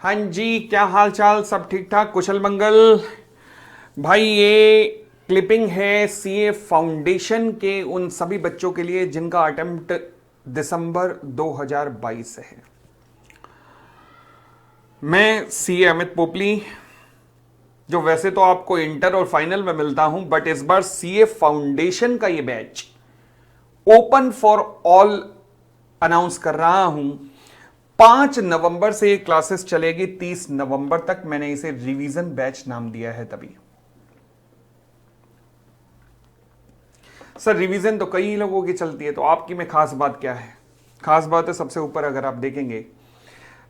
हाँ जी, क्या हाल चाल, सब ठीक ठाक, कुशल मंगल। भाई ये क्लिपिंग है सीए फाउंडेशन के उन सभी बच्चों के लिए जिनका अटेम्प्ट दिसंबर 2022 से है। मैं सीए अमित पोपली, जो वैसे तो आपको इंटर और फाइनल में मिलता हूं, बट इस बार सीए फाउंडेशन का ये batch open for all announce कर रहा हूं। 5 नवंबर से ये क्लासेस चलेगी 30 नवंबर तक। मैंने इसे रिवीजन बैच नाम दिया है। तभी सर रिवीजन तो कई लोगों की चलती है, तो आपकी में खास बात क्या है? खास बात है सबसे ऊपर अगर आप देखेंगे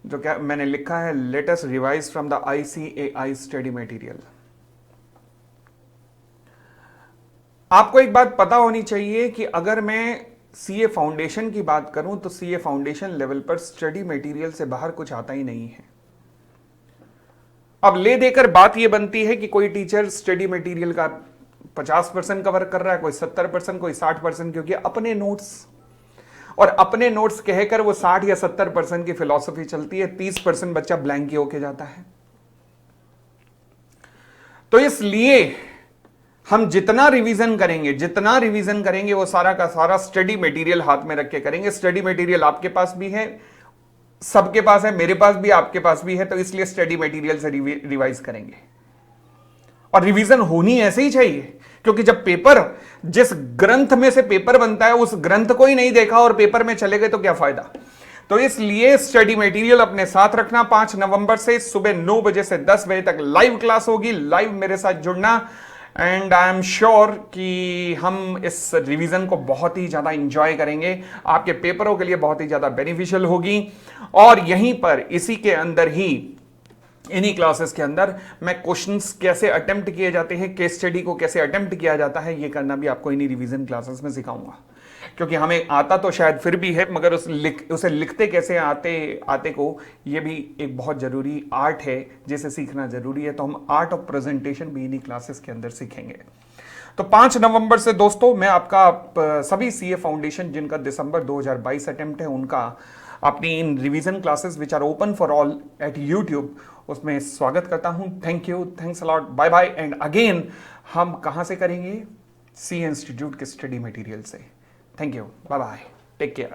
जो क्या मैंने लिखा है, let us revise from the ICAI study material. आपको एक बात पता होनी चाहिए कि अगर मैं सीए फाउंडेशन की बात करूं तो सीए फाउंडेशन लेवल पर स्टडी मटेरियल से बाहर कुछ आता ही नहीं है। अब ले देकर बात यह बनती है कि कोई टीचर स्टडी मटेरियल का 50% कवर कर रहा है, कोई 70%, कोई 60%, क्योंकि अपने नोट्स और अपने नोट्स कहकर वो 60 या 70% की फिलॉसफी चलती है, 30% बच्चा ब्लैंक ही होके जाता है। तो इसलिए हम जितना रिवीजन करेंगे वो सारा का सारा स्टडी मटेरियल हाथ में रख के करेंगे। स्टडी मटेरियल आपके पास भी है, सबके पास है, मेरे पास भी, आपके पास भी है, तो इसलिए स्टडी मटेरियल से रिवाइज करेंगे। और रिवीजन होनी ऐसे ही चाहिए, क्योंकि जब पेपर, जिस ग्रंथ में से पेपर बनता है उस ग्रंथ को ही नहीं देखा और पेपर में चले गए तो क्या फायदा। तो इसलिए स्टडी मटेरियल अपने साथ रखना। 5 नवंबर से सुबह 9 बजे से 10 बजे तक लाइव क्लास होगी। लाइव मेरे साथ जुड़ना, एंड आई एम श्योर कि हम इस रिवीजन को बहुत ही ज्यादा इंजॉय करेंगे। आपके पेपरों के लिए बहुत ही ज्यादा बेनिफिशियल होगी। और यहीं पर इसी के अंदर ही, इन्हीं क्लासेस के अंदर मैं क्वेश्चंस कैसे अटेम्प्ट किए जाते हैं, केस स्टडी को कैसे अटेम्प्ट किया जाता है, ये करना भी आपको इन्हीं रिवीजन क्लासेस में सिखाऊंगा। क्योंकि हमें आता तो शायद फिर भी है, मगर उसे लिखते कैसे आते को, ये भी एक बहुत जरूरी आर्ट है जिसे सीखना जरूरी है। तो हम आर्ट ऑफ प्रेजेंटेशन भी इन्हीं क्लासेस के अंदर सीखेंगे। तो 5 नवंबर से दोस्तों मैं आपका सभी सीए फाउंडेशन जिनका दिसंबर 2022 अटेम्प्ट है, उनका अपनी इन revision classes which are open for all at YouTube, उसमें स्वागत करता हूं। Thank you, thanks a lot, bye bye. And again हम कहां से करेंगे? सी इंस्टीट्यूट के स्टडी मटेरियल से। Thank you, bye bye, take care.